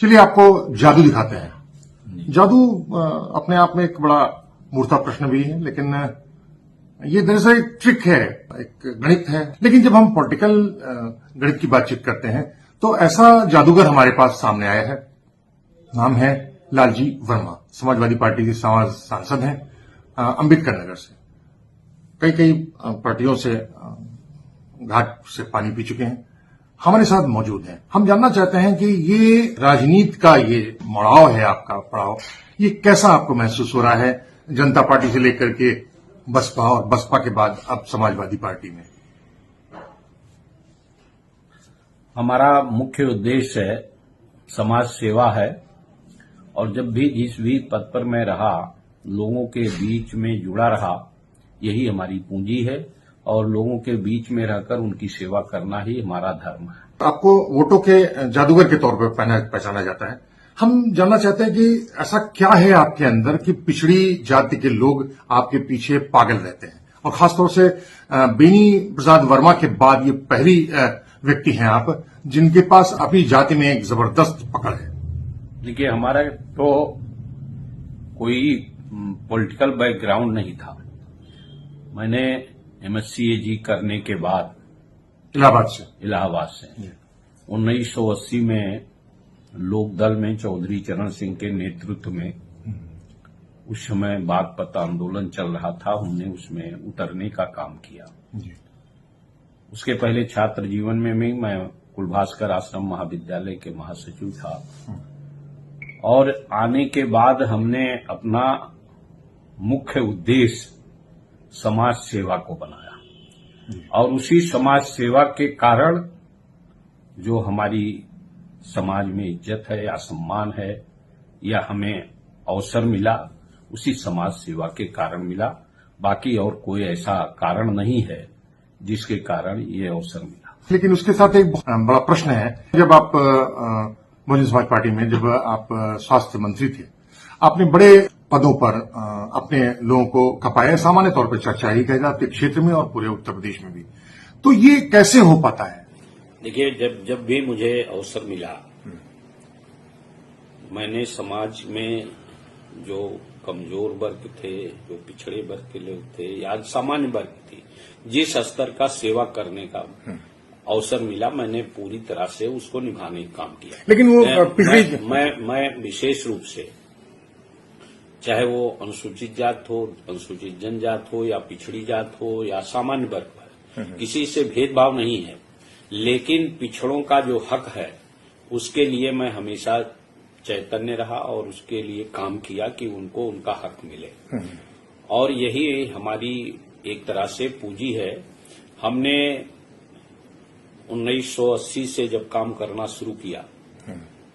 चलिए आपको जादू दिखाते हैं। जादू अपने आप में एक बड़ा मूर्खता प्रश्न भी है, लेकिन ये दरअसल एक ट्रिक है, एक गणित है। लेकिन जब हम पॉलिटिकल गणित की बातचीत करते हैं तो ऐसा जादूगर हमारे पास सामने आया है। नाम है लालजी वर्मा, समाजवादी पार्टी के सांसद हैं, अंबेडकर नगर से। कई पार्टियों से घाट से पानी पी चुके हैं, हमारे साथ मौजूद हैं। हम जानना चाहते हैं कि ये राजनीति का ये मुड़ाव है, आपका पड़ाव, ये कैसा आपको महसूस हो रहा है जनता पार्टी से लेकर के बसपा और बसपा के बाद अब समाजवादी पार्टी में? हमारा मुख्य उद्देश्य है समाज सेवा है, और जब भी जिस भी पद पर मैं रहा, लोगों के बीच में जुड़ा रहा, यही हमारी पूंजी है, और लोगों के बीच में रहकर उनकी सेवा करना ही हमारा धर्म है। आपको वोटों के जादूगर के तौर पर पहचाना जाता है। हम जानना चाहते हैं कि ऐसा क्या है आपके अंदर कि पिछड़ी जाति के लोग आपके पीछे पागल रहते हैं, और खासतौर से बेनी प्रसाद वर्मा के बाद ये पहली व्यक्ति हैं आप जिनके पास अपनी जाति में एक जबरदस्त पकड़ है। देखिए, हमारा तो कोई पॉलिटिकल बैकग्राउंड नहीं था। मैंने MSc करने के बाद इलाहाबाद से 1980 में लोकदल में चौधरी चरण सिंह के नेतृत्व में उस समय बागपत आंदोलन चल रहा था, हमने उसमें उतरने का काम किया। उसके पहले छात्र जीवन में भी मैं कुलभास्कर आश्रम महाविद्यालय के महासचिव था, और आने के बाद हमने अपना मुख्य उद्देश्य समाज सेवा को बनाया, और उसी समाज सेवा के कारण जो हमारी समाज में इज्जत है या सम्मान है या हमें अवसर मिला, उसी समाज सेवा के कारण मिला। बाकी और कोई ऐसा कारण नहीं है जिसके कारण ये अवसर मिला। लेकिन उसके साथ एक बड़ा प्रश्न है, जब आप बहुजन समाज पार्टी में जब आप स्वास्थ्य मंत्री थे, आपने बड़े पदों पर अपने लोगों को खपाया। सामान्य तौर पर चर्चा ही कहेगा आपके क्षेत्र में और पूरे उत्तर प्रदेश में भी। तो ये कैसे हो पाता है? देखिए, जब भी मुझे अवसर मिला, मैंने समाज में जो कमजोर वर्ग थे, जो पिछड़े वर्ग के लोग थे या सामान्य वर्ग थे, जिस स्तर का सेवा करने का अवसर मिला, मैंने पूरी तरह से उसको निभाने का काम किया। लेकिन वो मैं विशेष रूप से, चाहे वो अनुसूचित जात हो, अनुसूचित जनजात हो, या पिछड़ी जात हो, या सामान्य वर्ग हो, किसी से भेदभाव नहीं है। लेकिन पिछड़ों का जो हक है, उसके लिए मैं हमेशा चैतन्य रहा और उसके लिए काम किया कि उनको उनका हक मिले। और यही हमारी एक तरह से पूंजी है। हमने 1980 से जब काम करना शुरू किया,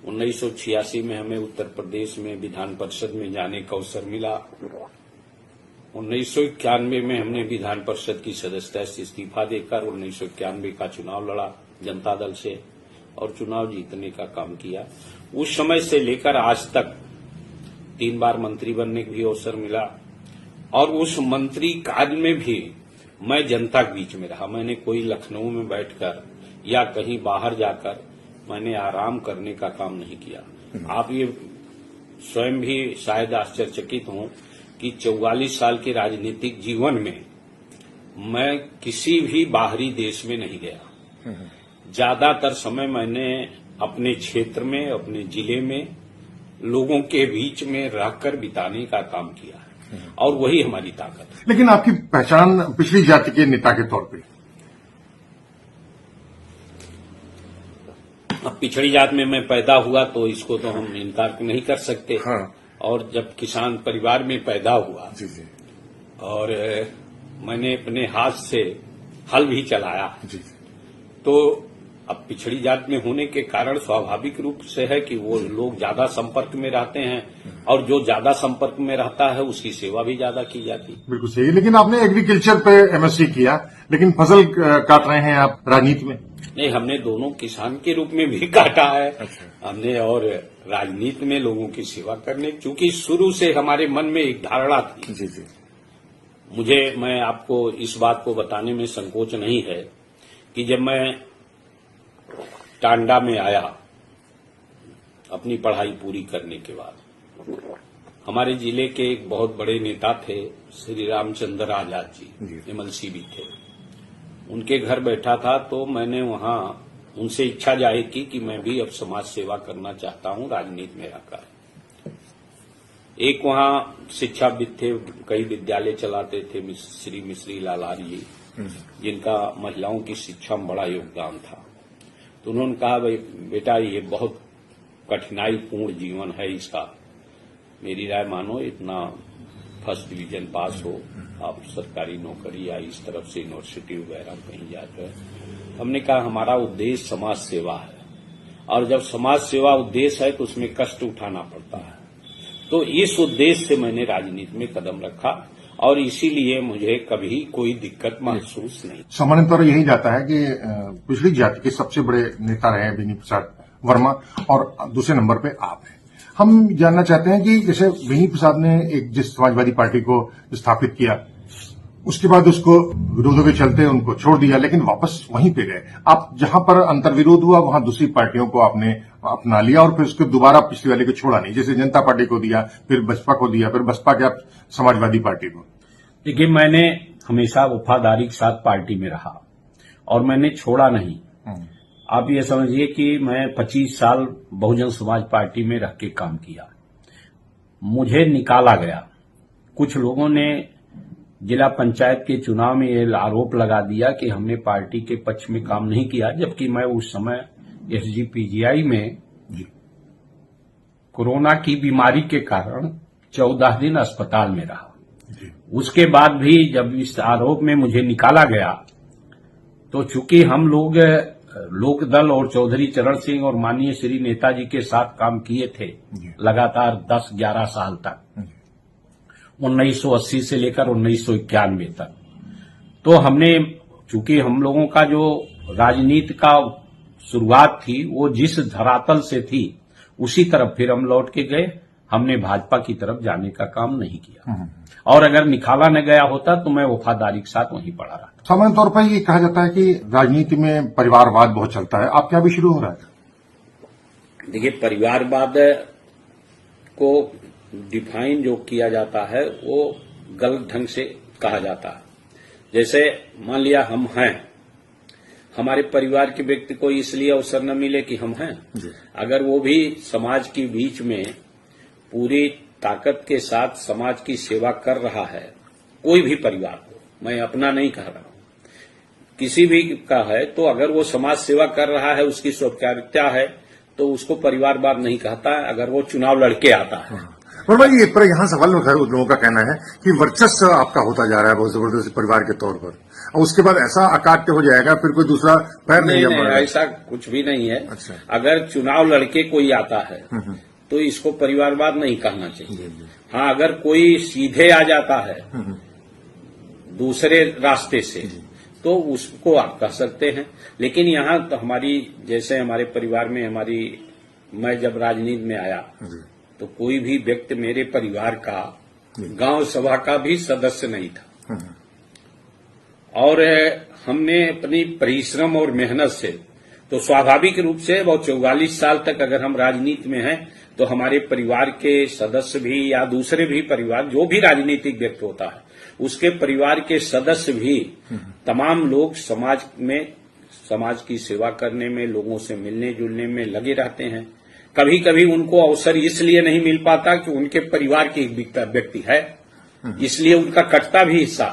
1986 में हमें उत्तर प्रदेश में विधान परिषद में जाने का अवसर मिला। 1991 में हमने विधान परिषद की सदस्यता से इस्तीफा देकर 1991 का चुनाव लड़ा जनता दल से, और चुनाव जीतने का काम किया। उस समय से लेकर आज तक 3 बार मंत्री बनने का भी अवसर मिला, और उस मंत्री काल में भी मैं जनता के बीच में रहा। मैंने कोई लखनऊ में बैठकर या कहीं बाहर जाकर मैंने आराम करने का काम नहीं किया। आप ये स्वयं भी शायद आश्चर्यचकित हों कि 44 साल के राजनीतिक जीवन में मैं किसी भी बाहरी देश में नहीं गया। ज्यादातर समय मैंने अपने क्षेत्र में, अपने जिले में लोगों के बीच में रहकर बिताने का काम किया है, और वही हमारी ताकत है। लेकिन आपकी पहचान पिछड़ी जाति के नेता के तौर पे, अब पिछड़ी जात में मैं पैदा हुआ तो इसको तो हम इनकार नहीं कर सकते। हाँ। और जब किसान परिवार में पैदा हुआ, जी, और मैंने अपने हाथ से हल भी चलाया, जी, तो अब पिछड़ी जात में होने के कारण स्वाभाविक रूप से है कि वो लोग ज्यादा संपर्क में रहते हैं, और जो ज्यादा संपर्क में रहता है उसकी सेवा भी ज्यादा की जाती है। बिल्कुल सही। लेकिन आपने एग्रीकल्चर पे MSc किया, लेकिन फसल काट रहे हैं आप राजनीति में। नहीं, हमने दोनों किसान के रूप में भी काटा है। अच्छा। हमने और राजनीति में लोगों की सेवा करने, क्योंकि शुरू से हमारे मन में एक धारणा थी। जी जी। मैं आपको इस बात को बताने में संकोच नहीं है कि जब मैं टांडा में आया अपनी पढ़ाई पूरी करने के बाद हमारे जिले के एक बहुत बड़े नेता थे श्री रामचंद्र आजाद जी, एमएलसी भी थे। उनके घर बैठा था तो मैंने वहां उनसे इच्छा जाहिर की कि मैं भी अब समाज सेवा करना चाहता हूं राजनीति में रहकर। एक वहां शिक्षाविद थे, कई विद्यालय चलाते थे, श्री मिश्री लालारी जी, जिनका महिलाओं की शिक्षा में बड़ा योगदान था। तो उन्होंने कहा, भाई बेटा ये बहुत कठिनाई पूर्ण जीवन है इसका, मेरी राय मानो, इतना फर्स्ट डिवीजन पास हो, आप सरकारी नौकरी या इस तरफ से यूनिवर्सिटी वगैरह कहीं जाकर। हमने कहा हमारा उद्देश्य समाज सेवा है, और जब समाज सेवा उद्देश्य है तो उसमें कष्ट उठाना पड़ता है। तो इस उद्देश्य से मैंने राजनीति में कदम रखा और इसीलिए मुझे कभी कोई दिक्कत महसूस नहीं। सामान्य तौर यही जाता है कि पिछड़ी जाति के सबसे बड़े नेता रहे बेनी प्रसाद वर्मा और दूसरे नंबर पे आप हैं। हम जानना चाहते हैं कि जैसे बेनी प्रसाद ने एक जिस समाजवादी पार्टी को स्थापित किया, उसके बाद उसको विरोधों के चलते उनको छोड़ दिया, लेकिन वापस वहीं पे गए। आप जहां पर अंतर्विरोध हुआ वहां दूसरी पार्टियों को आपने अपना लिया और फिर उसको दोबारा पिछले वाले को छोड़ा नहीं, जैसे जनता पार्टी को दिया, फिर बसपा को दिया, फिर बसपा के आप समाजवादी पार्टी को। देखिए, मैंने हमेशा वफादारी के साथ पार्टी में रहा और मैंने छोड़ा नहीं। आप ये समझिए कि मैं 25 साल बहुजन समाज पार्टी में रह के काम किया। मुझे निकाला गया। कुछ लोगों ने जिला पंचायत के चुनाव में ये आरोप लगा दिया कि हमने पार्टी के पक्ष में काम नहीं किया, जबकि मैं उस समय एसजीपीजीआई में कोरोना की बीमारी के कारण 14 दिन अस्पताल में रहा। उसके बाद भी जब इस आरोप में मुझे निकाला गया तो चूंकि हम लोग लोकदल और चौधरी चरण सिंह और माननीय श्री नेताजी के साथ काम किए थे लगातार 10-11 साल तक, 1980 से लेकर 1991 तक, तो हमने, चूंकि हम लोगों का जो राजनीति का शुरुआत थी वो जिस धरातल से थी उसी तरफ फिर हम लौट के गए। हमने भाजपा की तरफ जाने का काम नहीं किया, और अगर निकाला न गया होता तो मैं वफादारी के साथ वहीं पड़ा रहा। सामान्य तौर पर ये कहा जाता है कि राजनीति में परिवारवाद बहुत चलता है, आपके यहाँ भी शुरू हो रहा है? देखिए, परिवारवाद को डिफाइन जो किया जाता है वो गलत ढंग से कहा जाता है। जैसे मान लिया हम हैं, हमारे परिवार के व्यक्ति को इसलिए अवसर न मिले कि हम हैं, अगर वो भी समाज के बीच में पूरी ताकत के साथ समाज की सेवा कर रहा है, कोई भी परिवार को, मैं अपना नहीं कह रहा हूं, किसी भी का है, तो अगर वो समाज सेवा कर रहा है, उसकी स्वीकार्यता है, तो उसको परिवारवाद नहीं कहता है। अगर वो चुनाव लड़के आता है। भाई, पर यहाँ सवाल उठ लोगों का कहना है कि वर्चस्व आपका होता जा रहा है बहुत जबरदस्त परिवार के तौर पर, और उसके बाद ऐसा अकाट्य हो जाएगा, फिर कोई दूसरा पैर नहीं, ऐसा कुछ भी नहीं है। अच्छा। अगर चुनाव लड़के कोई आता है तो इसको परिवारवाद नहीं कहना चाहिए। हाँ, अगर कोई सीधे आ जाता है दूसरे रास्ते से तो उसको आप कह सकते हैं, लेकिन यहाँ तो हमारी, जैसे हमारे परिवार में मैं जब राजनीति में आया तो कोई भी व्यक्ति मेरे परिवार का गांव सभा का भी सदस्य नहीं था, और हमने अपनी परिश्रम और मेहनत से, तो स्वाभाविक रूप से वो 44 साल तक अगर हम राजनीति में हैं तो हमारे परिवार के सदस्य भी या दूसरे भी परिवार, जो भी राजनीतिक व्यक्ति होता है उसके परिवार के सदस्य भी, तमाम लोग समाज में, समाज की सेवा करने में, लोगों से मिलने जुलने में लगे रहते हैं। कभी कभी उनको अवसर इसलिए नहीं मिल पाता कि उनके परिवार के एक व्यक्ति है, इसलिए उनका कटता भी हिस्सा।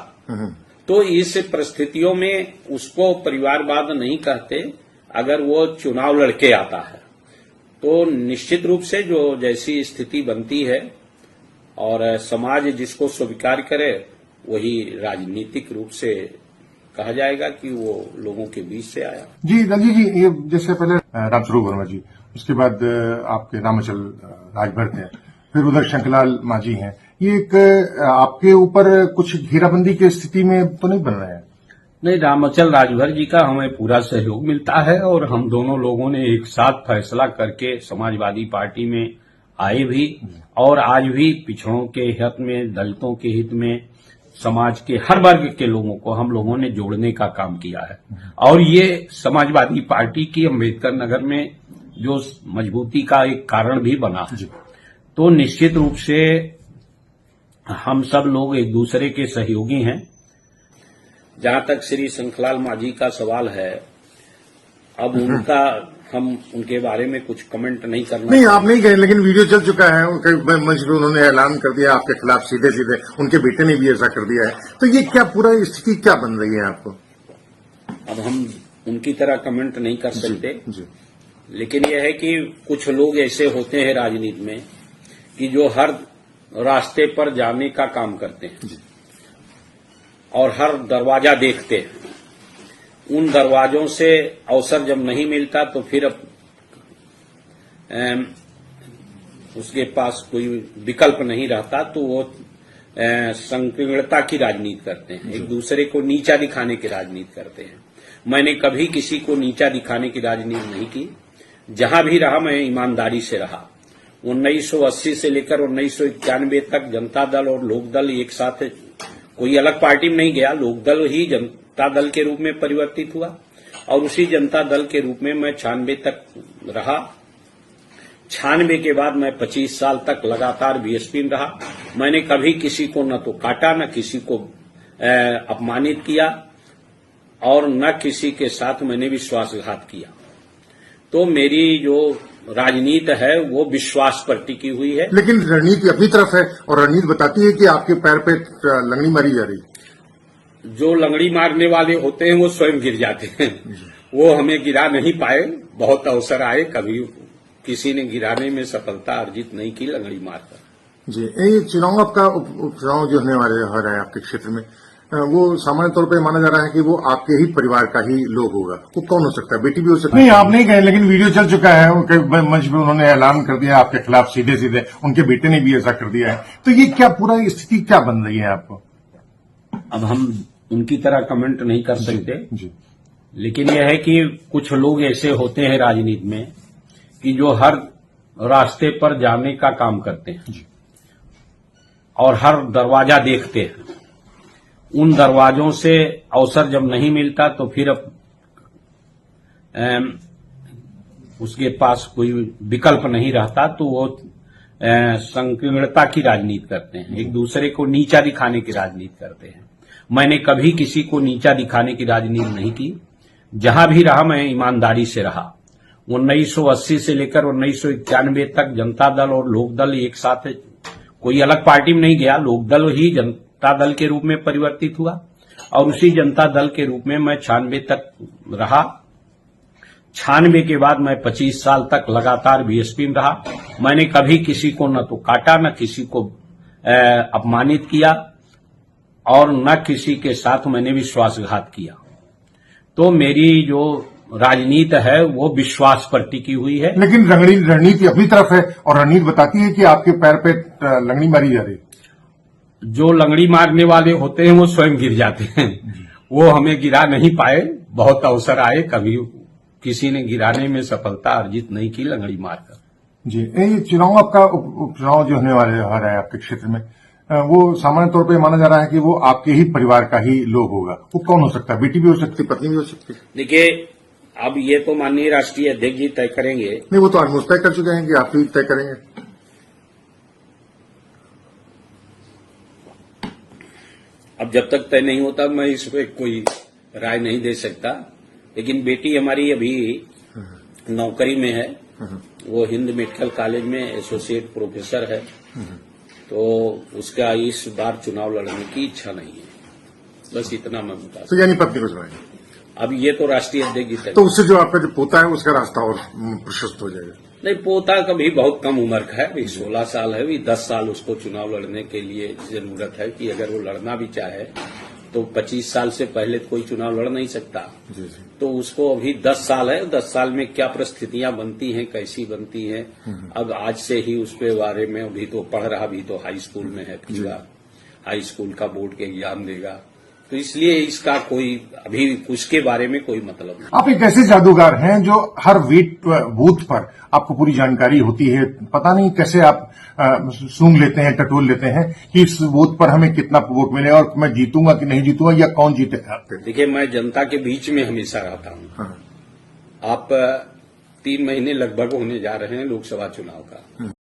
तो इस परिस्थितियों में उसको परिवारवाद नहीं कहते। अगर वो चुनाव लड़के आता है तो निश्चित रूप से जो जैसी स्थिति बनती है और समाज जिसको स्वीकार करे वही राजनीतिक रूप से कहा जाएगा कि वो लोगों के बीच से आया। जी रंजी जी, ये जैसे पहले रामस्वरूप वर्मा जी, उसके बाद आपके रामाचल राजभर थे, फिर उधर शंकरलाल मांझी हैं, ये एक आपके ऊपर कुछ घेराबंदी की स्थिति में तो नहीं बन रहे हैं? नहीं, रामाचल राजभर जी का हमें पूरा सहयोग मिलता है और हम दोनों लोगों ने एक साथ फैसला करके समाजवादी पार्टी में आए भी, और आज भी पिछड़ों के हित में, दलितों के हित में, समाज के हर वर्ग के लोगों को हम लोगों ने जोड़ने का काम किया है। और ये समाजवादी पार्टी की अम्बेडकर नगर में जो मजबूती का एक कारण भी बना है। जी। तो निश्चित रूप से हम सब लोग एक दूसरे के सहयोगी हैं। जहां तक श्री शंखलाल मांझी का सवाल है, अब हम उनके बारे में कुछ कमेंट नहीं करना। नहीं, आप नहीं कहें, लेकिन वीडियो चल चुका है, मंच पे उन्होंने ऐलान कर दिया आपके खिलाफ सीधे सीधे, उनके बेटे ने भी ऐसा कर दिया है। तो ये क्या पूरा स्थिति क्या बन रही है आपको? अब हम उनकी तरह कमेंट नहीं कर सकते जी। लेकिन यह है कि कुछ लोग ऐसे होते हैं राजनीति में कि जो हर रास्ते पर जाने का काम करते हैं और हर दरवाजा देखते हैं। उन दरवाजों से अवसर जब नहीं मिलता तो फिर उसके पास कोई विकल्प नहीं रहता, तो वो संकीर्णता की राजनीति करते हैं, एक दूसरे को नीचा दिखाने की राजनीति करते हैं। मैंने कभी किसी को नीचा दिखाने की राजनीति नहीं की। जहां भी रहा मैं ईमानदारी से रहा। 1980 से लेकर 1991 तक जनता दल और लोकदल एक साथ, कोई अलग पार्टी में नहीं गया, लोकदल ही जनता दल के रूप में परिवर्तित हुआ और उसी जनता दल के रूप में मैं 96 तक रहा। 96 के बाद मैं 25 साल तक लगातार बीएसपी में रहा। मैंने कभी किसी को न तो काटा, न किसी को अपमानित किया और न किसी के साथ मैंने विश्वासघात किया। तो मेरी जो राजनीति है वो विश्वास पर टिकी हुई है। लेकिन रणनीति अपनी तरफ है और रणनीति बताती है कि आपके पैर पे लंगड़ी मारी जा रही है। जो लंगड़ी मारने वाले होते हैं वो स्वयं गिर जाते हैं। वो हमें गिरा नहीं पाए। बहुत अवसर आए, कभी किसी ने गिराने में सफलता अर्जित नहीं की लंगड़ी मारकर। जी, ये चुनाव आपका उपचुनाव जो होने वाले हो रहा है आपके क्षेत्र में, वो सामान्य तौर पे माना जा रहा है कि वो आपके ही परिवार का ही लोग होगा। वो कौन हो सकता है? बेटी भी हो सकती है? नहीं, आप नहीं कहें, लेकिन वीडियो चल चुका है, मंच पे उन्होंने ऐलान कर दिया आपके खिलाफ सीधे सीधे, उनके बेटे ने भी ऐसा कर दिया है। तो ये क्या पूरा स्थिति क्या बन रही है आपको? अब हम उनकी तरह कमेंट नहीं कर सकते जी। लेकिन यह है कि कुछ लोग ऐसे होते हैं राजनीति में कि जो हर रास्ते पर जाने का काम करते हैं जी। और हर दरवाजा देखते हैं। उन दरवाजों से अवसर जब नहीं मिलता तो फिर उसके पास कोई विकल्प नहीं रहता, तो वो संकीर्णता की राजनीति करते हैं, एक दूसरे को नीचा दिखाने की राजनीति करते हैं। मैंने कभी किसी को नीचा दिखाने की राजनीति नहीं की। जहां भी रहा मैं ईमानदारी से रहा। 1980 से लेकर 1991 तक जनता दल और लोकदल एक साथ, कोई अलग पार्टी में नहीं गया, लोकदल ही जनता दल के रूप में परिवर्तित हुआ और उसी जनता दल के रूप में मैं 96 तक रहा। 96 के बाद मैं 25 साल तक लगातार बीएसपी में रहा। मैंने कभी किसी को न तो काटा, न किसी को अपमानित किया और न किसी के साथ मैंने विश्वासघात किया। तो मेरी जो राजनीति है वो विश्वास पर टिकी हुई है। लेकिन रणनीति अपनी तरफ है और रणनीति बताती है कि आपके पैर पे लंगड़ी मारी जा रही है। जो लंगड़ी मारने वाले होते हैं वो स्वयं गिर जाते हैं। वो हमें गिरा नहीं पाए। बहुत अवसर आए, कभी किसी ने गिराने में सफलता अर्जित नहीं की लंगड़ी मारकर। जी, ये चुनाव आपका उपचुनाव जो होने वाले हो रहा है आपके क्षेत्र में, वो सामान्य तौर पे माना जा रहा है कि वो आपके ही परिवार का ही लोग होगा। वो कौन हो सकता है? बेटी भी हो सकती है, पत्नी भी हो सकती है। देखिए, अब ये तो माननीय राष्ट्रीय अध्यक्ष जी तय करेंगे। नहीं, वो तो आज तय कर चुके हैं कि आप ही तय करेंगे। अब जब तक तय नहीं होता मैं इस पे कोई राय नहीं दे सकता। लेकिन बेटी हमारी अभी नौकरी में है। वो हिंद मेडिकल कॉलेज में एसोसिएट प्रोफेसर है। तो उसका इस बार चुनाव लड़ने की इच्छा नहीं है। बस इतना मैं बता सकता। तो यानी पत्नी को चुनाएंगे? अब ये तो राष्ट्रीय अध्यक्ष जी तय। तो उससे जो आपका जो पोता है उसका रास्ता और प्रशस्त हो जाएगा। नहीं, पोता का भी बहुत कम उम्र का है, अभी 16 साल है। अभी 10 साल उसको चुनाव लड़ने के लिए जरूरत है कि अगर वो लड़ना भी चाहे तो 25 साल से पहले कोई चुनाव लड़ नहीं सकता। जी जी। तो उसको अभी 10 साल है। 10 साल में क्या परिस्थितियां बनती हैं, कैसी बनती हैं, अब आज से ही उसके बारे में, अभी तो पढ़ रहा, अभी तो हाई स्कूल में है, हाई स्कूल का बोर्ड के एग्जाम देगा। तो इसलिए इसका कोई अभी उसके बारे में कोई मतलब नहीं। आप एक ऐसे जादूगर हैं जो हर बूथ पर आपको पूरी जानकारी होती है। पता नहीं कैसे आप सूंघ लेते हैं, टटोल लेते हैं कि इस बूथ पर हमें कितना वोट मिले और मैं जीतूंगा कि नहीं जीतूंगा या कौन जीतेगा। देखिए, मैं जनता के बीच में हमेशा रहता हूँ। आप 3 महीने लगभग होने जा रहे हैं लोकसभा चुनाव का।